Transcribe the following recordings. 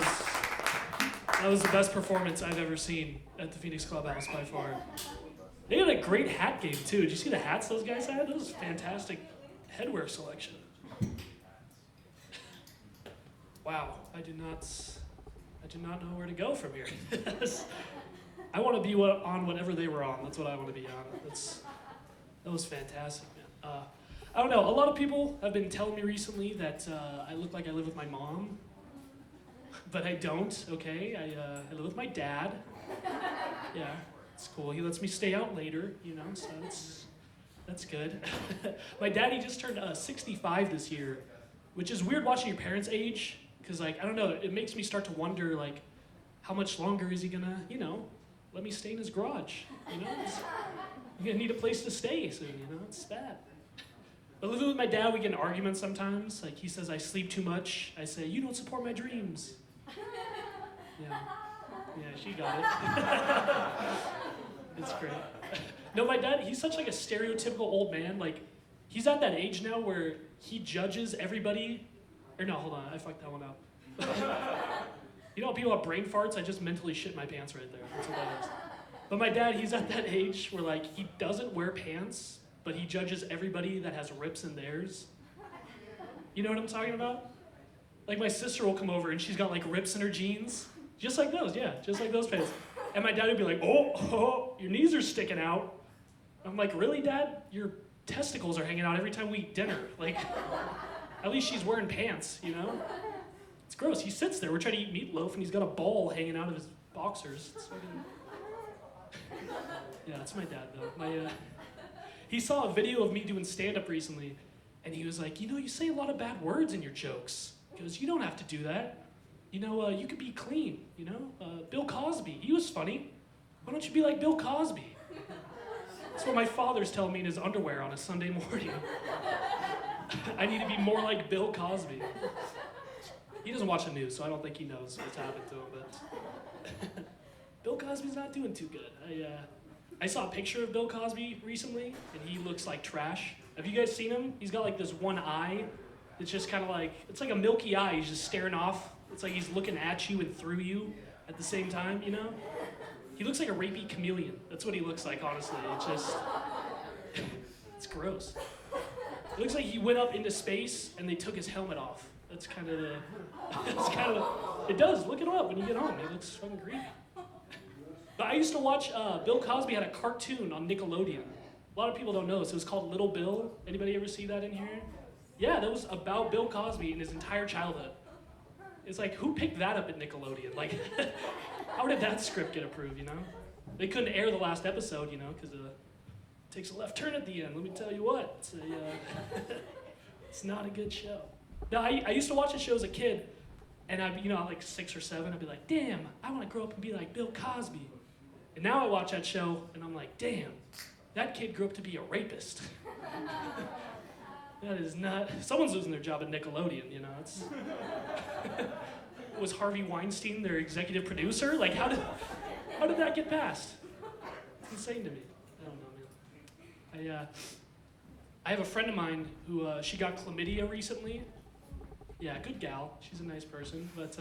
That was the best performance I've ever seen at the Phoenix Clubhouse by far. They had a great hat game too. Did you see the hats those guys had? That was a fantastic headwear selection. Wow, I do not know where to go from here. I want to be on whatever they were on. That's what I want to be on. That was fantastic, man. I don't know. A lot of people have been telling me recently that I look like I live with my mom, but I don't. Okay, I live with my dad. Yeah, it's cool. He lets me stay out later, so that's good. My daddy just turned 65 this year, which is weird watching your parents age, because I don't know, it makes me start to wonder how much longer is he gonna, let me stay in his garage, You're gonna need a place to stay soon, it's bad. But living with my dad, we get in arguments sometimes. He says I sleep too much. I say, you don't support my dreams. Yeah, she got it. It's great. No, my dad, he's such a stereotypical old man. He's at that age now where he judges everybody. Or no, hold on, I fucked that one up. How people have brain farts? I just mentally shit my pants right there. That's what that is. But my dad, he's at that age where he doesn't wear pants, but he judges everybody that has rips in theirs. You know what I'm talking about? My sister will come over and she's got rips in her jeans. Just like those, yeah, just like those pants. And my dad would be like, oh, your knees are sticking out. I'm like, really, Dad? Your testicles are hanging out every time we eat dinner. At least she's wearing pants, It's gross. He sits there, we're trying to eat meatloaf, and he's got a ball hanging out of his boxers. It's fucking... Yeah, that's my dad, though. He saw a video of me doing stand-up recently, and he was like, you say a lot of bad words in your jokes. He goes, you don't have to do that. You could be clean, Bill Cosby, he was funny. Why don't you be like Bill Cosby? That's what my father's telling me in his underwear on a Sunday morning. I need to be more like Bill Cosby. He doesn't watch the news, so I don't think he knows what's happened to him, but Bill Cosby's not doing too good. I saw a picture of Bill Cosby recently, and he looks like trash. Have you guys seen him? He's got this one eye. It's just kind of it's like a milky eye. He's just staring off. It's like he's looking at you and through you at the same time, He looks like a rapey chameleon. That's what he looks like, honestly. It's just, it's gross. It looks like he went up into space and they took his helmet off. That's kind of it does. Look it up when you get home. It looks fucking creepy. But I used to watch, Bill Cosby had a cartoon on Nickelodeon. A lot of people don't know this. It was called Little Bill. Anybody ever see that in here? Yeah, that was about Bill Cosby and his entire childhood. It's who picked that up at Nickelodeon? How did that script get approved, They couldn't air the last episode, because it takes a left turn at the end. Let me tell you what. It's not a good show. Now, I used to watch the show as a kid, and I'd, at 6 or 7, I'd be like, damn, I want to grow up and be like Bill Cosby. And now I watch that show, and I'm like, damn, that kid grew up to be a rapist. That is not... Someone's losing their job at Nickelodeon, It's... Was Harvey Weinstein their executive producer? How did that get passed? It's insane to me. I don't know, man. I have a friend of mine who, she got chlamydia recently. Yeah, good gal. She's a nice person. But,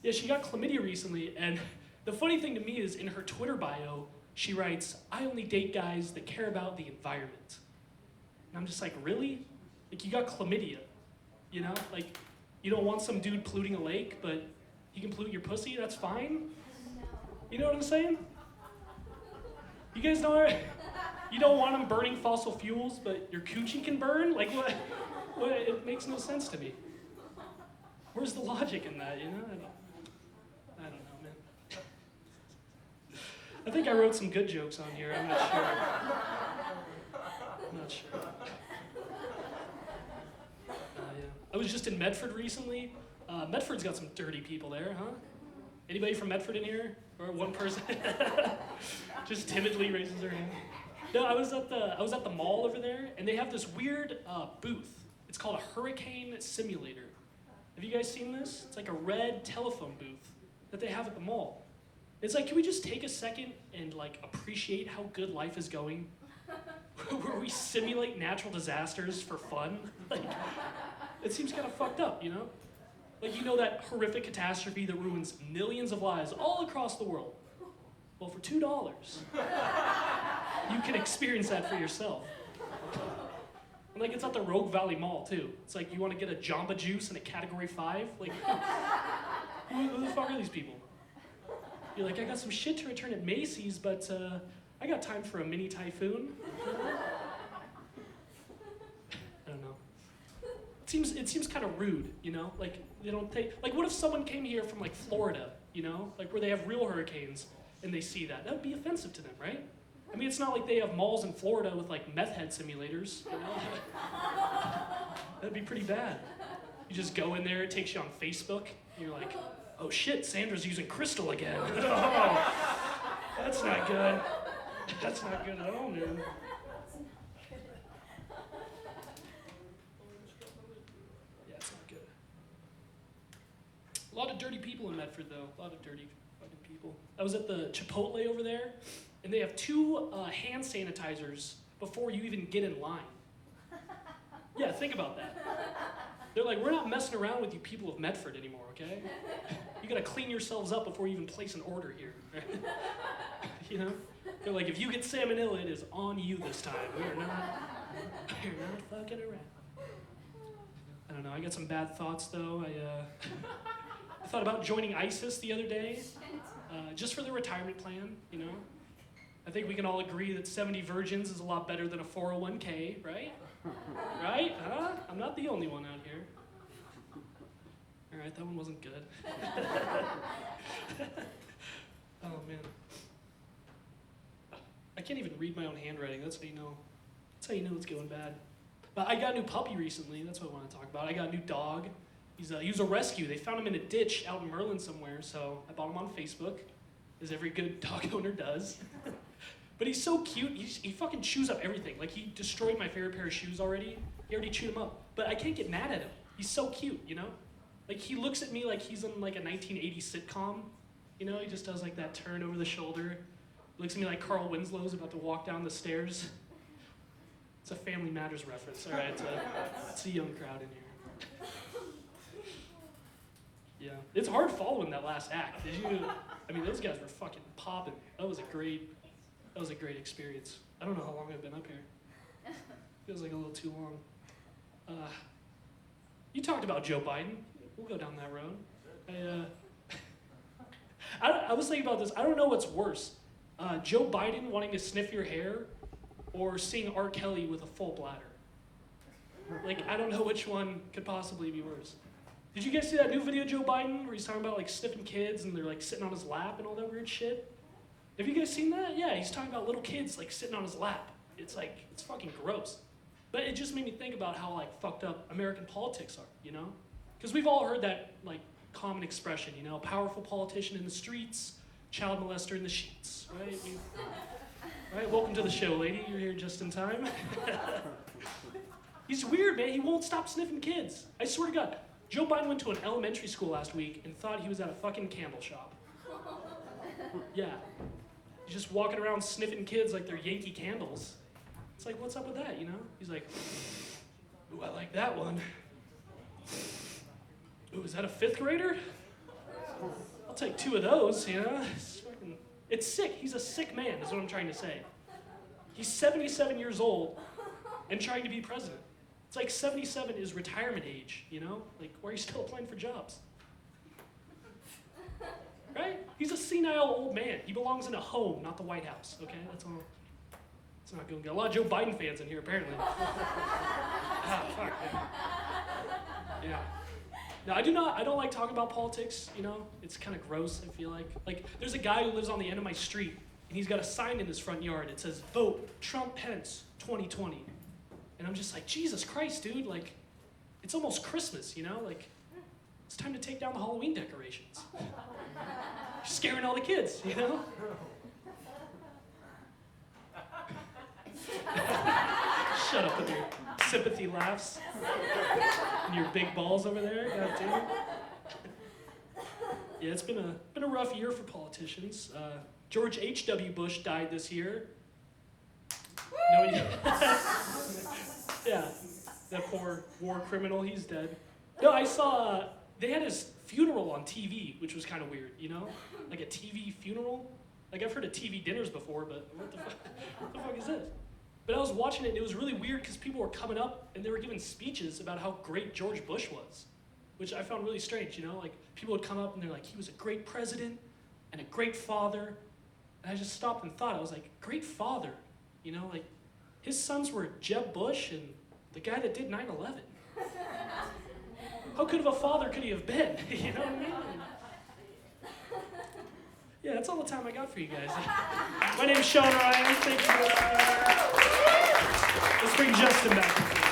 yeah, she got chlamydia recently, and the funny thing to me is in her Twitter bio, she writes, I only date guys that care about the environment. And I'm just like, really? You got chlamydia, you don't want some dude polluting a lake, but he can pollute your pussy, that's fine? You know what I'm saying? You guys know, you don't want him burning fossil fuels, but your coochie can burn? What? It makes no sense to me. Where's the logic in that, I don't know, man. I think I wrote some good jokes on here, I'm not sure. I was just in Medford recently. Medford's got some dirty people there, huh? Anybody from Medford in here? Or one person? Just timidly raises their hand. No, I was at the mall over there, and they have this weird booth. It's called a hurricane simulator. Have you guys seen this? It's like a red telephone booth that they have at the mall. It's can we just take a second and appreciate how good life is going? Where we simulate natural disasters for fun? It seems kind of fucked up, Like, you know that horrific catastrophe that ruins millions of lives all across the world? Well, for $2, you can experience that for yourself. And like, it's at the Rogue Valley Mall, too. It's like, you want to get a Jamba Juice in a Category 5? Like, who the fuck are these people? You're like, I got some shit to return at Macy's, but I got time for a mini typhoon. I don't know. It seems kind of rude, you know? Like, they don't take, like, what if someone came here from like Florida, you know? Like, where they have real hurricanes, and they see that? That would be offensive to them, right? I mean, it's not like they have malls in Florida with like meth head simulators, you know? That'd be pretty bad. You just go in there, it takes you on Facebook, and you're like, oh shit, Sandra's using crystal again. Oh, that's not good. That's not good at all, man. Yeah, it's not good. A lot of dirty people in Medford, though. A lot of dirty fucking people. I was at the Chipotle over there, and they have 2 hand sanitizers before you even get in line. Yeah, think about that. They're like, we're not messing around with you people of Medford anymore, okay? You gotta clean yourselves up before you even place an order here, right? You know? They're like, if you get salmonella, it is on you this time. We're not fucking around. I don't know, I got some bad thoughts though. I thought about joining ISIS the other day, just for the retirement plan, you know? I think we can all agree that 70 virgins is a lot better than a 401k, right? Right? Huh? I'm not the only one out here. All right, that one wasn't good. Oh, man. I can't even read my own handwriting. That's how you know. That's how you know it's going bad. But I got a new puppy recently. That's what I want to talk about. I got a new dog. He was a rescue. They found him in a ditch out in Merlin somewhere, so I bought him on Facebook, as every good dog owner does. But he's so cute. He fucking chews up everything. Like, he destroyed my favorite pair of shoes already. He already chewed them up. But I can't get mad at him. He's so cute, you know? Like, he looks at me like he's in like a 1980s sitcom. You know, he just does like that turn over the shoulder. Looks at me like Carl Winslow's about to walk down the stairs. It's a Family Matters reference. All right, it's a young crowd in here. Yeah, it's hard following that last act. Did you? I mean, those guys were fucking popping. That was a great experience. I don't know how long I've been up here. Feels like a little too long. You talked about Joe Biden. We'll go down that road. I was thinking about this. I don't know what's worse. Joe Biden wanting to sniff your hair or seeing R. Kelly with a full bladder. Like, I don't know which one could possibly be worse. Did you guys see that new video of Joe Biden where he's talking about like sniffing kids and they're like sitting on his lap and all that weird shit? Have you guys seen that? Yeah, he's talking about little kids like sitting on his lap. It's like, it's fucking gross. But it just made me think about how like fucked up American politics are, you know? Because we've all heard that like common expression, you know, powerful politician in the streets, child molester in the sheets, right? Right, welcome to the show, lady. You're here just in time. He's weird, man. He won't stop sniffing kids. I swear to God. Joe Biden went to an elementary school last week and thought he was at a fucking candle shop. Yeah. He's just walking around sniffing kids like they're Yankee candles. It's like, what's up with that, you know? He's like, ooh, I like that one. Ooh, is that a 5th grader? I'll take 2 of those, you know? It's sick. He's a sick man, is what I'm trying to say. He's 77 years old and trying to be president. It's like 77 is retirement age, you know? Like, why are you still applying for jobs? Right? He's a senile old man. He belongs in a home, not the White House, okay? That's all. It's not going to get a lot of Joe Biden fans in here, apparently. Fuck, man. Yeah. No, I don't like talking about politics, you know? It's kind of gross, I feel like. Like, there's a guy who lives on the end of my street, and he's got a sign in his front yard. It says, vote Trump Pence 2020. And I'm just like, Jesus Christ, dude, like, it's almost Christmas, you know? Like, it's time to take down the Halloween decorations. You're scaring all the kids, you know? Shut up with your sympathy laughs. And your big balls over there, god damn. Yeah, it's been a rough year for politicians. George H.W. Bush died this year. No, yeah, that poor war criminal, he's dead. No, I saw they had his funeral on TV, which was kind of weird, you know? Like a TV funeral? Like I've heard of TV dinners before, but what the fuck is this? But I was watching it and it was really weird because people were coming up and they were giving speeches about how great George Bush was, which I found really strange, you know? Like people would come up and they're like, he was a great president and a great father. And I just stopped and thought, I was like, great father, you know? Like his sons were Jeb Bush and the guy that did 9/11. How good of a father could he have been? You know what I mean? Yeah, that's all the time I got for you guys. My name's Sean Ryan. Thank you. Let's bring Justin back.